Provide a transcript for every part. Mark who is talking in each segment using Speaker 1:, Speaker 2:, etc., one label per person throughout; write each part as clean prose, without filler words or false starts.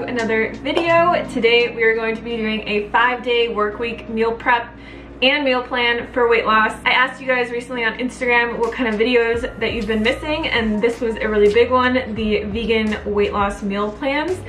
Speaker 1: another video. Today we are going to be doing a 5-day work week meal prep and meal plan for weight loss. I asked you guys recently on Instagram what kind of videos that you've been missing, and this was a really big one, the vegan weight loss meal plans.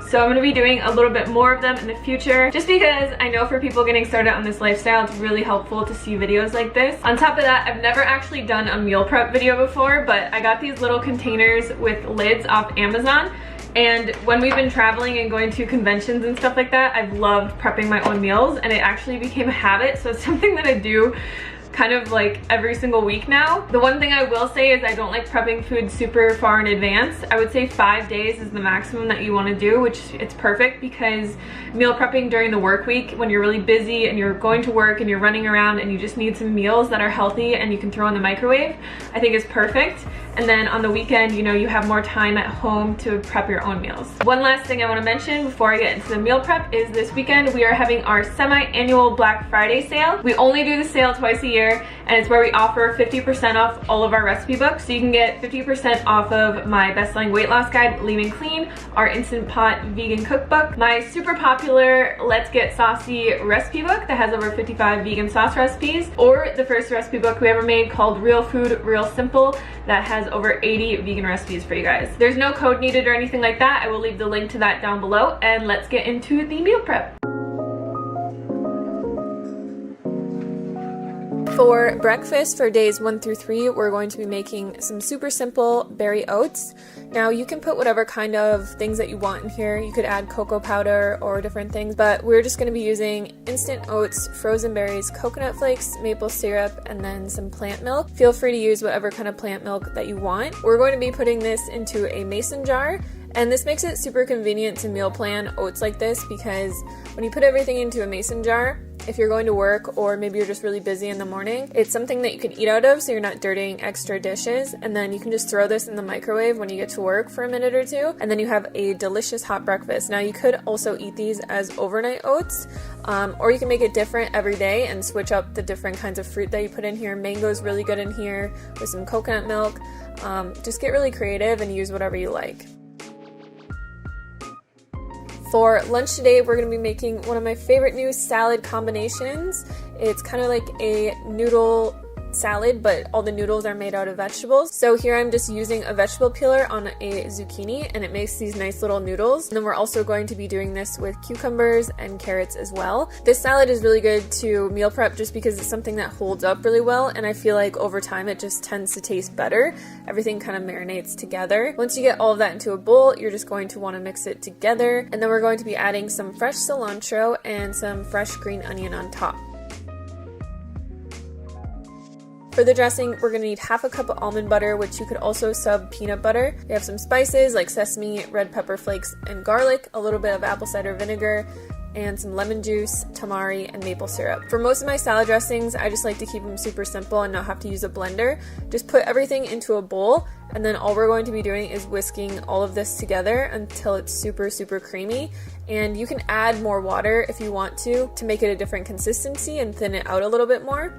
Speaker 1: So I'm gonna be doing a little bit more of them in the future, just because I know for people getting started on this lifestyle, it's really helpful to see videos like this. On top of that, I've never actually done a meal prep video before, but I got these little containers with lids off Amazon. And when we've been traveling and going to conventions and stuff like that, I've loved prepping my own meals, and it actually became a habit. So it's something that I do kind of like every single week now. The one thing I will say is I don't like prepping food super far in advance. I would say 5 days is the maximum that you want to do, which it's perfect because meal prepping during the work week, when you're really busy and you're going to work and you're running around and you just need some meals that are healthy and you can throw in the microwave, I think is perfect. And then on the weekend, you know, you have more time at home to prep your own meals. One last thing I want to mention before I get into the meal prep is this weekend we are having our semi-annual Black Friday sale. We only do the sale twice a year, and it's where we offer 50% off all of our recipe books. So you can get 50% off of my best-selling weight loss guide, Lean and Clean, our Instant Pot vegan cookbook, my super popular Let's Get Saucy recipe book that has over 55 vegan sauce recipes, or the first recipe book we ever made called Real Food, Real Simple, that has over 80 vegan recipes for you guys. There's no code needed or anything like that. I will leave the link to that down below, and let's get into the meal prep. For breakfast for days 1 through 3, we're going to be making some super simple berry oats. Now you can put whatever kind of things that you want in here. You could add cocoa powder or different things, but we're just going to be using instant oats, frozen berries, coconut flakes, maple syrup, and then some plant milk. Feel free to use whatever kind of plant milk that you want. We're going to be putting this into a mason jar. And this makes it super convenient to meal plan oats like this, because when you put everything into a mason jar, if you're going to work or maybe you're just really busy in the morning, it's something that you can eat out of, so you're not dirtying extra dishes. And then you can just throw this in the microwave when you get to work for a minute or two, and then you have a delicious hot breakfast. Now you could also eat these as overnight oats, or you can make it different every day and switch up the different kinds of fruit that you put in here. Mango's really good in here with some coconut milk. Just get really creative and use whatever you like. For lunch today, we're going to be making one of my favorite new salad combinations. It's kind of like a noodle salad, but all the noodles are made out of vegetables. So here I'm just using a vegetable peeler on a zucchini, and it makes these nice little noodles. And then we're also going to be doing this with cucumbers and carrots as well. This salad is really good to meal prep just because it's something that holds up really well, and I feel like over time it just tends to taste better. Everything kind of marinates together. Once you get all of that into a bowl, you're just going to want to mix it together, and then we're going to be adding some fresh cilantro and some fresh green onion on top. For the dressing, we're going to need half a cup of almond butter, which you could also sub peanut butter. We have some spices like sesame, red pepper flakes, and garlic, a little bit of apple cider vinegar, and some lemon juice, tamari, and maple syrup. For most of my salad dressings, I just like to keep them super simple and not have to use a blender. Just put everything into a bowl, and then all we're going to be doing is whisking all of this together until it's super, super creamy. And you can add more water if you want to make it a different consistency and thin it out a little bit more.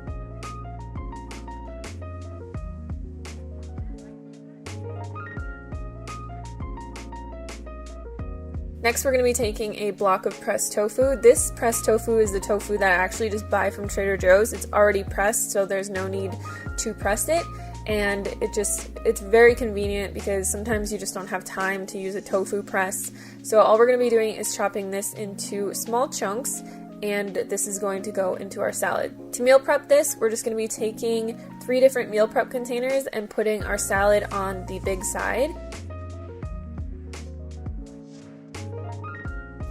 Speaker 1: Next, we're going to be taking a block of pressed tofu. This pressed tofu is the tofu that I actually just buy from Trader Joe's. It's already pressed, so there's no need to press it. And it's very convenient because sometimes you just don't have time to use a tofu press. So all we're going to be doing is chopping this into small chunks, and this is going to go into our salad. To meal prep this, we're just going to be taking 3 different meal prep containers and putting our salad on the big side.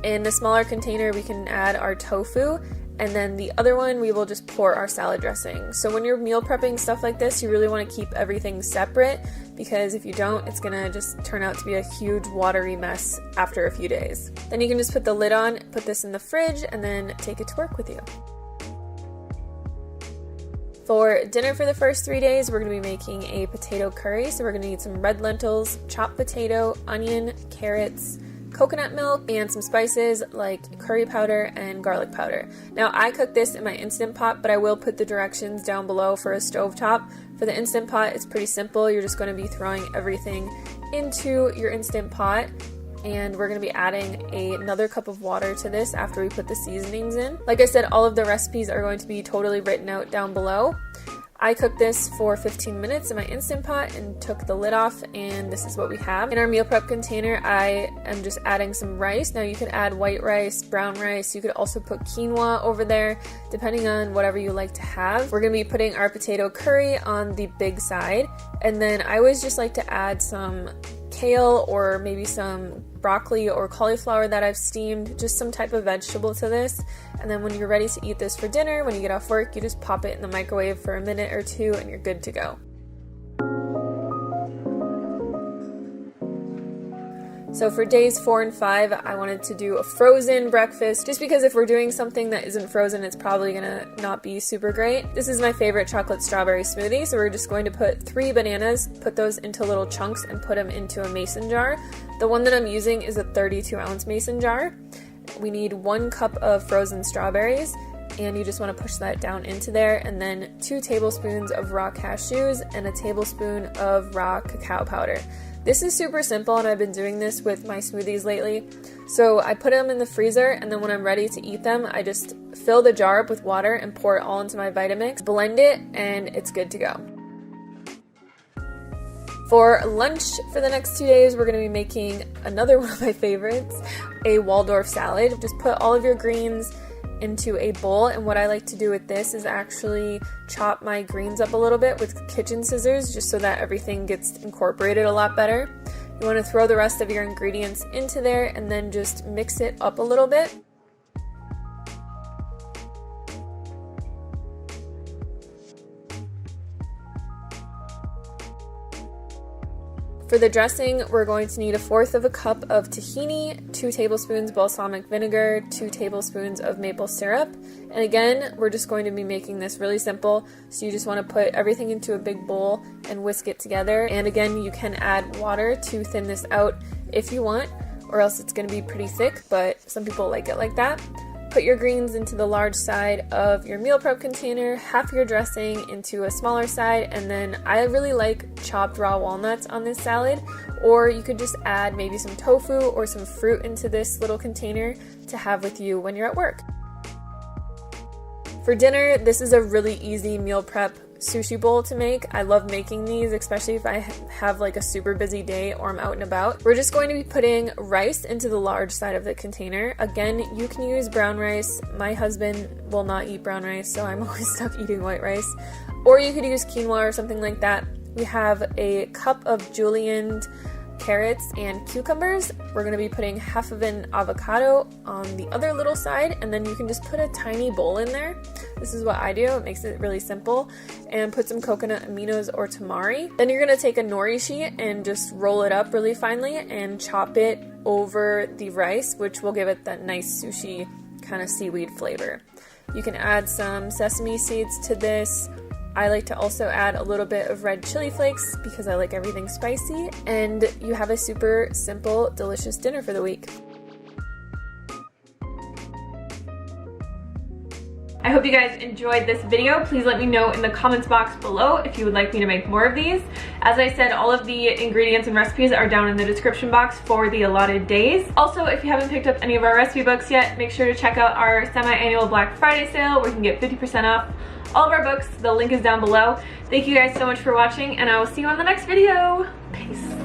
Speaker 1: In the smaller container, we can add our tofu, and then the other one, we will just pour our salad dressing. So when you're meal prepping stuff like this, you really want to keep everything separate, because if you don't, it's gonna just turn out to be a huge watery mess after a few days. Then you can just put the lid on, put this in the fridge, and then take it to work with you. For dinner for the first 3 days, we're going to be making a potato curry. So we're going to need some red lentils, chopped potato, onion, carrots, coconut milk, and some spices like curry powder and garlic powder. Now I cook this in my Instant Pot, but I will put the directions down below for a stovetop. For the Instant Pot, it's pretty simple. You're just going to be throwing everything into your Instant Pot, and we're going to be adding another cup of water to this after we put the seasonings in. Like I said, all of the recipes are going to be totally written out down below. I cooked this for 15 minutes in my Instant Pot and took the lid off, and this is what we have. In our meal prep container, I am just adding some rice. Now you could add white rice, brown rice, you could also put quinoa over there, depending on whatever you like to have. We're going to be putting our potato curry on the big side, and then I always just like to add some kale or maybe some broccoli or cauliflower that I've steamed, just some type of vegetable to this. And then when you're ready to eat this for dinner, when you get off work, you just pop it in the microwave for a minute or two and you're good to go. So for days 4 and 5, I wanted to do a frozen breakfast, just because if we're doing something that isn't frozen, it's probably gonna not be super great. This is my favorite chocolate strawberry smoothie, so we're just going to put 3 bananas, put those into little chunks, and put them into a mason jar. The one that I'm using is a 32-ounce mason jar. We need 1 cup of frozen strawberries, and you just want to push that down into there, and then 2 tablespoons of raw cashews and a tablespoon of raw cacao powder. This is super simple, and I've been doing this with my smoothies lately. So I put them in the freezer, and then when I'm ready to eat them, I just fill the jar up with water and pour it all into my Vitamix, blend it, and it's good to go. For lunch for the next 2 days, we're going to be making another one of my favorites, a Waldorf salad. Just put all of your greens into a bowl, and what I like to do with this is actually chop my greens up a little bit with kitchen scissors, just so that everything gets incorporated a lot better. You want to throw the rest of your ingredients into there and then just mix it up a little bit. For the dressing, we're going to need 1/4 cup of tahini, 2 tablespoons balsamic vinegar, 2 tablespoons of maple syrup. And again, we're just going to be making this really simple, so you just want to put everything into a big bowl and whisk it together. And again, you can add water to thin this out if you want, or else it's going to be pretty thick, but some people like it like that. Put your greens into the large side of your meal prep container, half your dressing into a smaller side, and then I really like chopped raw walnuts on this salad, or you could just add maybe some tofu or some fruit into this little container to have with you when you're at work. For dinner, this is a really easy meal prep sushi bowl to make. I love making these, especially if I have like a super busy day or I'm out and about. We're just going to be putting rice into the large side of the container. Again, you can use brown rice. My husband will not eat brown rice, so I'm always stuck eating white rice. Or you could use quinoa or something like that. We have a cup of julienned carrots and cucumbers. We're going to be putting half of an avocado on the other little side, and then you can just put a tiny bowl in there. This is what I do. It makes it really simple. And put some coconut aminos or tamari. Then you're going to take a nori sheet and just roll it up really finely and chop it over the rice, which will give it that nice sushi kind of seaweed flavor. You can add some sesame seeds to this. I like to also add a little bit of red chili flakes because I like everything spicy, and you have a super simple, delicious dinner for the week. I hope you guys enjoyed this video. Please let me know in the comments box below if you would like me to make more of these. As I said, all of the ingredients and recipes are down in the description box for the allotted days. Also, if you haven't picked up any of our recipe books yet, make sure to check out our semi-annual Black Friday sale where you can get 50% off all of our books. The link is down below. Thank you guys so much for watching, and I will see you on the next video. Peace.